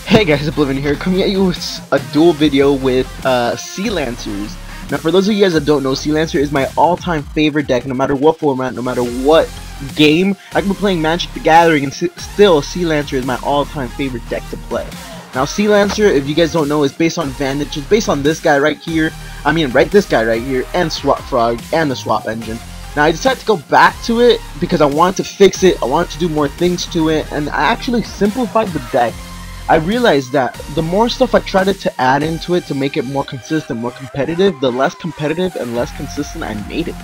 Hey guys, Oblivion here, coming at you with a dual video with Sea Lancers. Now for those of you guys that don't know, Sea Lancer is my all-time favorite deck, no matter what format, no matter what game. I can be playing Magic the Gathering and still Sea Lancer is my all-time favorite deck to play. Now Sea Lancer, if you guys don't know, is based on Vantage. It's based on this guy right here, this guy right here, and Swap Frog, and the Swap Engine. Now I decided to go back to it because I wanted to fix it, I wanted to do more things to it, and I actually simplified the deck. I realized that the more stuff I tried to add into it to make it more consistent, more competitive, the less competitive and less consistent I made it.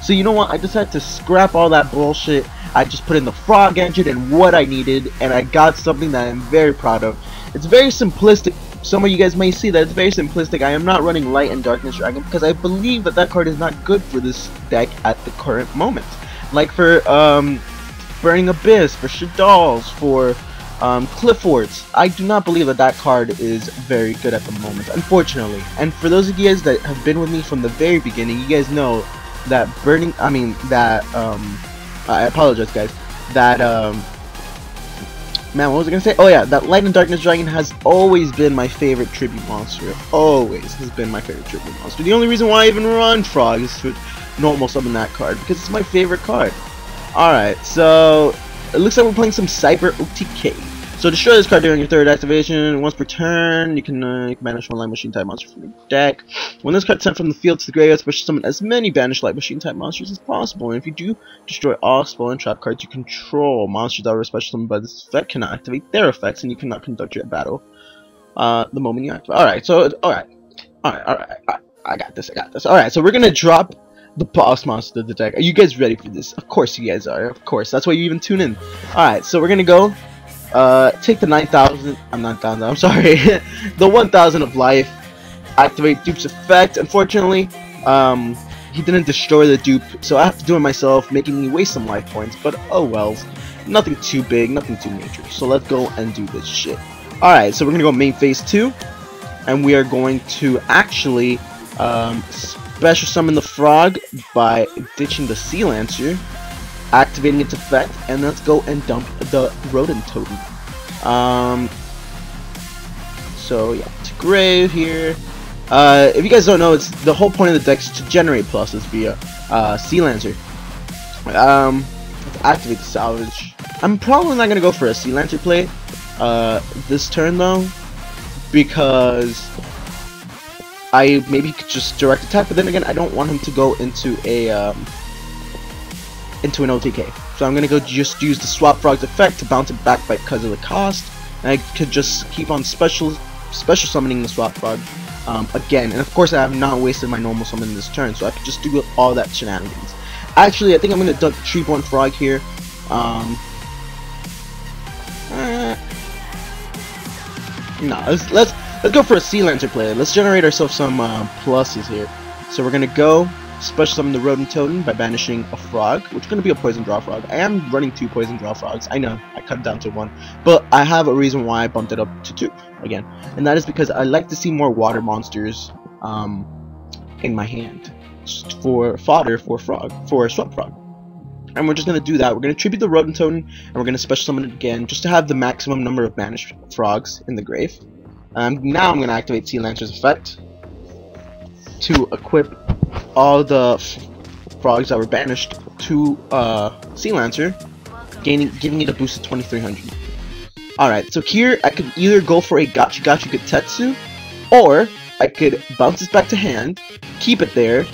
So you know what, I decided to scrap all that bullshit. I just put in the Frog Engine and what I needed, and I got something that I'm very proud of. It's very simplistic. Some of you guys may see that it's very simplistic. I am not running Light and Darkness Dragon because I believe that card is not good for this deck at the current moment. Like for Burning Abyss, for Shaddoll's, for Cliffords, I do not believe that card is very good at the moment, unfortunately. And for those of you guys that have been with me from the very beginning, you guys know that I apologize guys, that man, what was I gonna say? Oh yeah, that Light and Darkness Dragon has always been my favorite tribute monster. Always has been my favorite tribute monster. The only reason why I even run Frog is to normal summon that card, because it's my favorite card. Alright, so it looks like we're playing some Cyber OTK. So destroy this card during your third activation. Once per turn, you can banish one Light Machine type monster from your deck. When this card is sent from the field to the graveyard, special summon as many banished Light Machine type monsters as possible. And if you do destroy all spell and trap cards you control, monsters that were special summoned by this effect cannot activate their effects, and you cannot conduct your battle the moment you activate. Alright, so alright, I got this. Alright, so we're gonna drop the boss monster of the deck. Are you guys ready for this? Of course you guys are. Of course, that's why you even tune in. Alright, so we're gonna go take the 9,000, I'm sorry, the 1,000 of life, activate dupe's effect. Unfortunately, he didn't destroy the dupe, so I have to do it myself, making me waste some life points, but oh wells, nothing too big, nothing too major, so let's go and do this shit. Alright, so we're gonna go main phase 2, and we are going to actually special summon the Frog by ditching the Sea Lancer, activating its effect, and let's go and dump the Rodent Totem. So yeah, to grave here. If you guys don't know, it's the whole point of the deck is to generate pluses via Sea Lancer. Let's activate the salvage. I'm probably not gonna go for a Sea Lancer play this turn though, because I maybe could just direct attack, but then again, I don't want him to go into an OTK. So I'm gonna go just use the Swap Frog's effect to bounce it back because of the cost. And I could just keep on special summoning the Swap Frog again. And of course, I have not wasted my normal summon this turn, so I could just do all that shenanigans. Actually, I think I'm gonna duck Treat one Frog here. No, let's go for a Sea Lancer play. Let's generate ourselves some pluses here. So we're gonna go special summon the Rodent Totem by banishing a Frog, which is going to be a Poison Draw Frog. I am running 2 Poison Draw Frogs, I know, I cut it down to 1, but I have a reason why I bumped it up to 2 again, and that is because I like to see more water monsters in my hand for fodder for Swap Frog. And we're just going to do that. We're going to tribute the Rodent Totem, and we're going to special summon it again just to have the maximum number of banished frogs in the grave. Now I'm going to activate Sea Lancer's effect to equip all the frogs that were banished to Sea Lancer, giving it a boost of 2,300. Alright, so here I could either go for a Gachi Gutetsu, or I could bounce this back to hand, keep it there,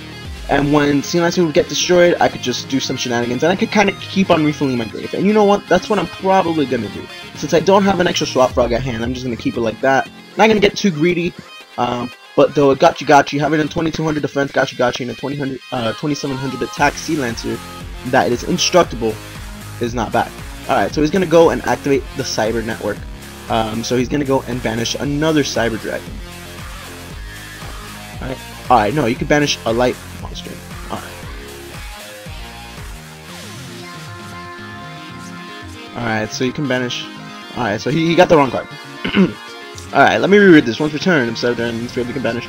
and when Sea Lancer would get destroyed, I could just do some shenanigans, and I could kind of keep on refilling my grave. And you know what? That's what I'm probably going to do. Since I don't have an extra Swap Frog at hand, I'm just going to keep it like that. Not going to get too greedy. But though a Gachi, having a 2,200 defense Gachi and a 2,700 attack Sea Lancer that is indestructible is not bad. Alright, so he's going to go and activate the Cyber Network. So he's going to go and banish another Cyber Dragon. Alright, no, you can banish a light monster. Alright, so you can banish. Alright, so he got the wrong card. Alright, let me reread this. Once per turn, instead of during the field, you can banish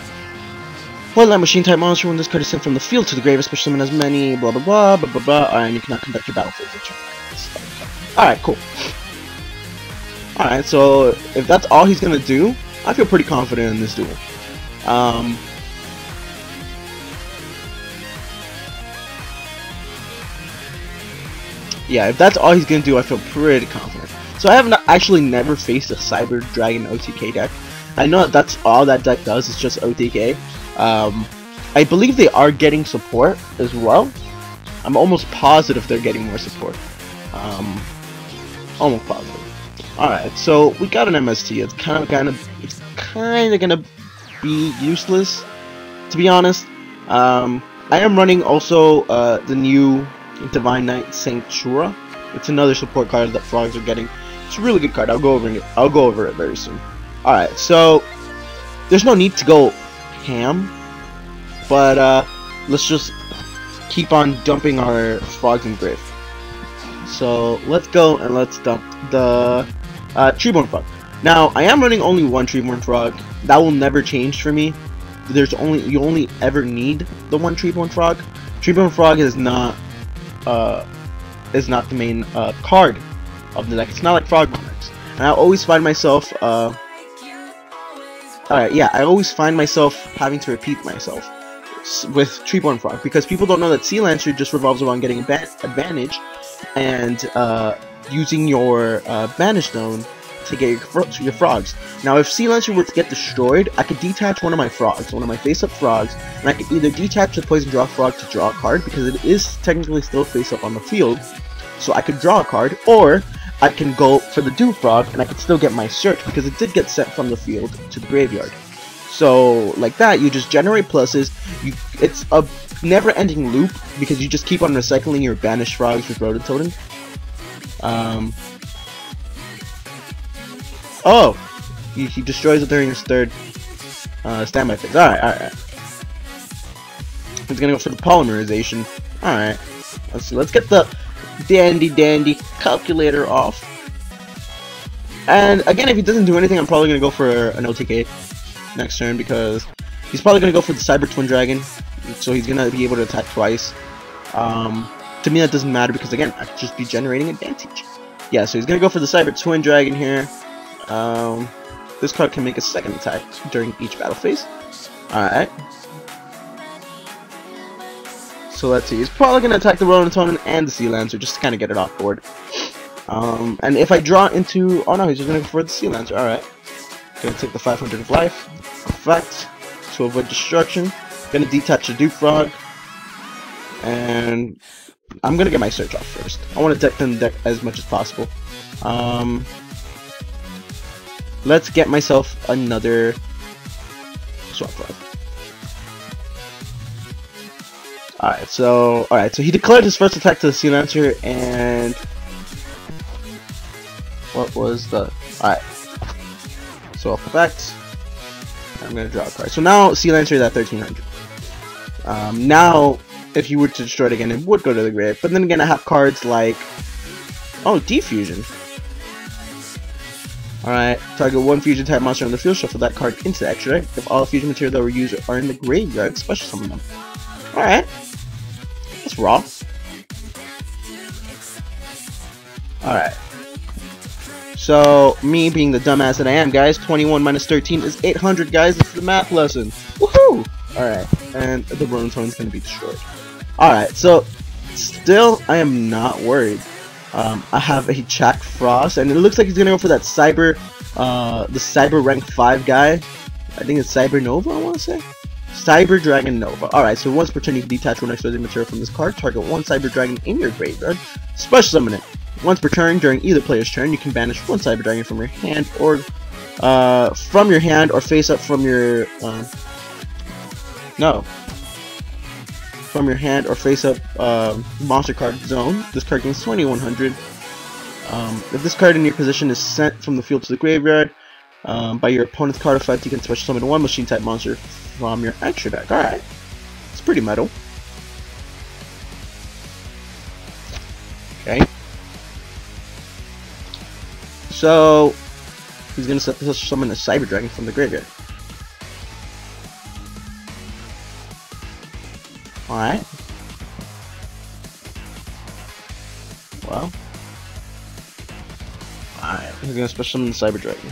one Light Machine type monster. When this card is sent from the field to the grave, special summon as many, blah blah blah, blah blah blah, and you cannot conduct your battle phase. Alright, cool. Alright, so if that's all he's gonna do, I feel pretty confident in this duel. Yeah, if that's all he's gonna do, I feel pretty confident. So I have actually never faced a Cyber Dragon OTK deck. I know that's all that deck does, it's just OTK. I believe they are getting support as well. I'm almost positive they're getting more support. Almost positive. Alright, so we got an MST. It's kind of gonna be useless, to be honest. I am running also the new Divine Knight Saint Shura. It's another support card that frogs are getting. It's a really good card. I'll go over it very soon. Alright, so there's no need to go ham, but let's just keep on dumping our frogs in grave. So let's go and let's dump the Treeborn Frog. Now I am running only one Treeborn Frog. That will never change for me. You only ever need the one Treeborn Frog. Treeborn Frog is not the main card of the deck. It's not like Frog Monarchs. And I always find myself I always find myself having to repeat myself with Treeborn Frog, because people don't know that Sea Lancer just revolves around getting advantage and using your Banish Stone to get your frogs. Now if Sea Lancer were to get destroyed, I could detach one of my frogs, one of my face-up frogs, and I could either detach the Poison Draw frog to draw a card, because it is technically still face-up on the field, so I could draw a card, or I can go for the Doom Frog and I could still get my search, because it did get sent from the field to the graveyard. So like that, you just generate pluses. It's a never-ending loop, because you just keep on recycling your banished frogs with Rotototem. Oh, he destroys it during his third standby phase. Alright. He's gonna go for the polymerization. Alright. Let's see. Let's get the dandy calculator off. And again, if he doesn't do anything, I'm probably gonna go for an OTK next turn, because he's probably gonna go for the Cyber Twin Dragon. So he's gonna be able to attack twice. To me that doesn't matter, because again, I could just be generating advantage. Yeah, so he's gonna go for the Cyber Twin Dragon here. This card can make a second attack during each battle phase. Alright. So let's see, he's probably gonna attack the Rotototem and the Sea Lancer just to kinda get it off board. And if I draw into, oh no, he's just gonna go for the Sea Lancer. Alright. Gonna take the 500 of life. Effect to avoid destruction. Gonna detach the Dupe Frog. And I'm gonna get my search off first. I want to deck them as much as possible. Let's get myself another Swap Frog. Alright, so he declared his first attack to the Sea Lancer, and what was the alright. So effect. I'm gonna draw a card. So now Sea Lancer is at 1300. Now if you were to destroy it again, it would go to the grave. But then again, I have cards like, oh, Defusion. Alright, target one fusion type monster on the field, shuffle that card into the extra deck. If all fusion material that were used are in the graveyard, special summon them. Alright. That's raw. Alright. So, me being the dumbass that I am, guys, 21 minus 13 is 800, guys. This is the math lesson. Woohoo! Alright, and the Rotototem is going to be destroyed. Alright, so, still, I am not worried. I have a Jack Frost, and it looks like he's gonna go for that Cyber, the Cyber rank 5 guy. I think it's Cyber Nova, I want to say. Cyber Dragon Nova. Alright, so once per turn you can detach one extra material from this card, target one Cyber Dragon in your graveyard, special summon it. Once per turn, during either player's turn, you can banish one Cyber Dragon from your hand, or face up from your, from your hand or face up monster card zone. This card gains 2100. If this card in your position is sent from the field to the graveyard by your opponent's card effect, you can special summon one machine type monster from your extra deck. Alright, it's pretty metal. Okay, so he's gonna special summon a Cyber Dragon from the graveyard. Alright. Well. Alright, he's gonna special summon the Cyber Dragon.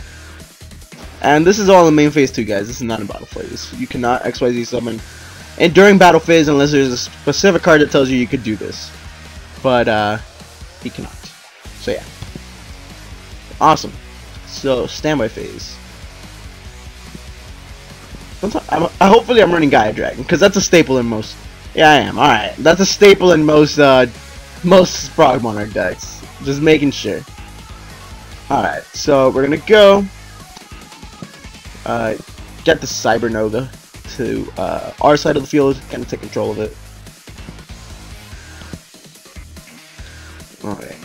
And this is all in main phase 2, guys. This is not in battle phase. You cannot XYZ summon and during battle phase unless there's a specific card that tells you could do this. But he cannot. So yeah. Awesome. So standby phase. Hopefully I'm running Gaia Dragon, because that's a staple in most. Yeah, I am. Alright. That's a staple in most Frog Monarch decks. Just making sure. Alright, so we're gonna go get the Cyber Nova to our side of the field, kind of take control of it. Alright.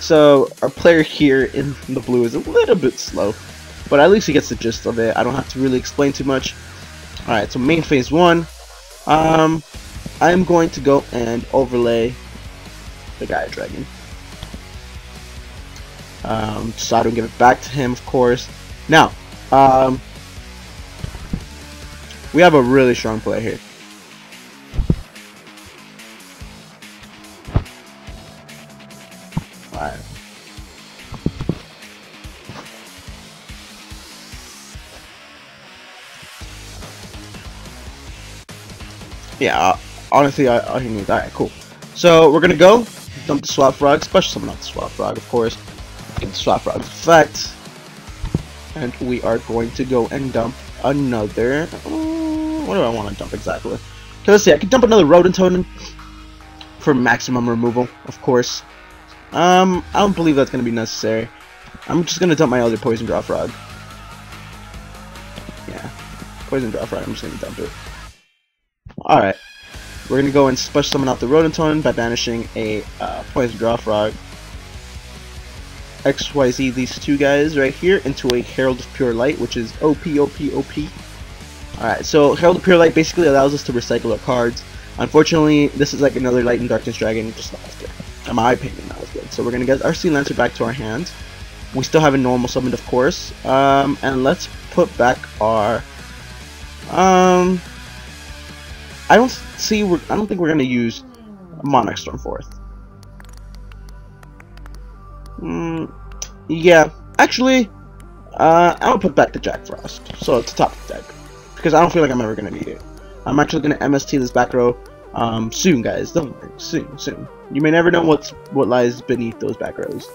So our player here in the blue is a little bit slow, but at least he gets the gist of it. I don't have to really explain too much. Alright, so main phase 1. I'm going to go and overlay the Gaia Dragon. So I don't give it back to him, of course. Now, we have a really strong player here. Alright. Yeah, honestly, I need that. Alright, cool. So we're gonna go dump the Swap Frog, special summon out the Swap Frog, of course. Get the Swap Frog's effect, and we are going to go and dump another. What do I want to dump exactly? Okay, let's see. I can dump another Rodent Totem for maximum removal, of course. I don't believe that's gonna be necessary. I'm just gonna dump my other Poison Draw Frog. Yeah, Poison Draw Frog. I'm just gonna dump it. Alright, we're gonna go and special summon out the Rodent Totem by banishing a Poison Draw Frog. XYZ these two guys right here into a Herald of Pure Light, which is OP. Alright, so Herald of Pure Light basically allows us to recycle our cards. Unfortunately, this is like another Light and Darkness Dragon, just not as good. In my opinion, not as good. So we're gonna get our Sea Lancer back to our hand. We still have a normal summoned, of course. And let's put back our I don't think we're gonna use Monarch Stormforth. Yeah, actually, I'll put back the Jack Frost, so it's top of the deck, because I don't feel like I'm ever gonna need it. I'm actually gonna MST this back row, soon, guys. Don't worry, soon. You may never know what lies beneath those back rows.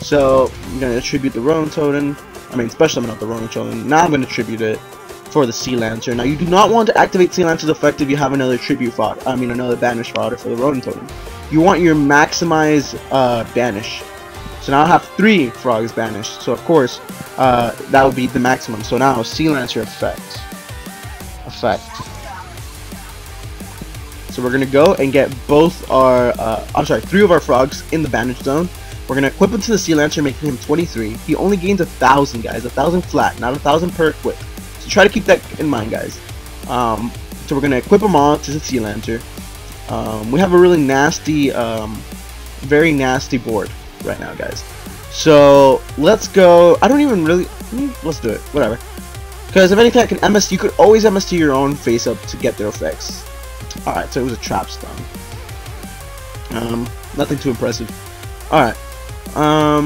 So I'm gonna attribute the Rodent Totem. I mean, especially not the Rodent Totem. Now I'm gonna attribute it for the Sea Lancer. Now you do not want to activate Sea Lancer's effect if you have another tribute fodder. I mean, another banish fodder for the Rodent Totem. You want your maximize banish. So now I have 3 frogs banished. So of course, that would be the maximum. So now Sea Lancer effect. So we're gonna go and get both our, 3 of our frogs in the banish zone. We're gonna equip him to the Sea Lancer, making him 23. He only gains 1,000, guys. 1,000 flat, not 1,000 per equip. So try to keep that in mind, guys. So we're gonna equip him all to the Sea Lancer. We have a really nasty, very nasty board right now, guys. So let's go. I don't even really. Let's do it. Whatever. Because if anything, I can MST. You could always MST your own face up to get their effects. All right. So it was a trap stun. Nothing too impressive. All right. All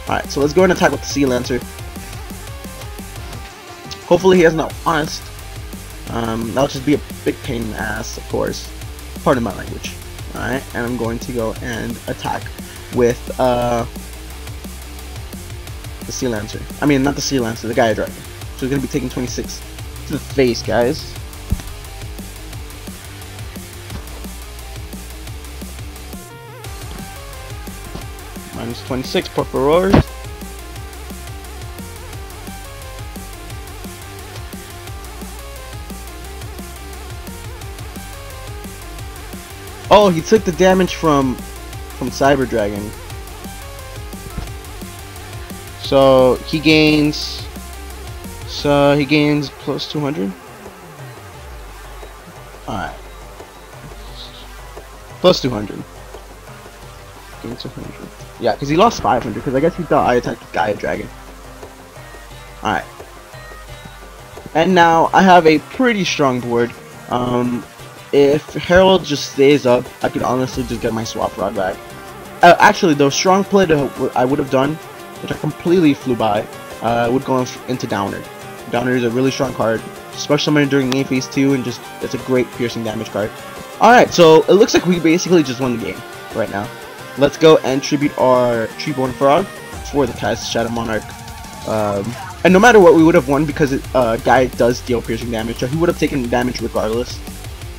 right. So let's go and attack with the Sea Lancer. Hopefully he has no honest. That'll just be a big pain in the ass, of course. Pardon my language. Alright, and I'm going to go and attack with the Sea Lancer. I mean, not the Sea Lancer, the Gaia Dragon. So he's going to be taking 26 to the face, guys. Minus 26 per Ferrari. Oh, he took the damage from Cyber Dragon. So he gains plus 200. Alright. Plus 200. Gains 200. Yeah, because he lost 500, because I guess he thought I attacked with Gaia Dragon. Alright. And now I have a pretty strong board. If Herald just stays up, I could honestly just get my Swap Frog back. actually, the strong play that I would have done, which I completely flew by, would go into Downer. Downer is a really strong card, especially summoning during game phase 2, and just it's a great piercing damage card. Alright, so it looks like we basically just won the game right now. Let's go and tribute our Treeborn Frog for the cast Shadow Monarch. And no matter what, we would have won because Guy does deal piercing damage, so he would have taken damage regardless.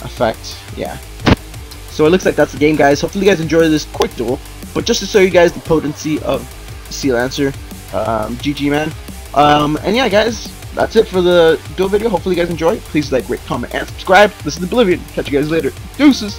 Effect, yeah. So it looks like that's the game, guys. Hopefully you guys enjoyed this quick duel. But just to show you guys the potency of Sea Lancer, GG, man. And yeah, guys, that's it for the duel video. Hopefully you guys enjoy. Please like, rate, comment, and subscribe. This is Oblivion. Catch you guys later. Deuces!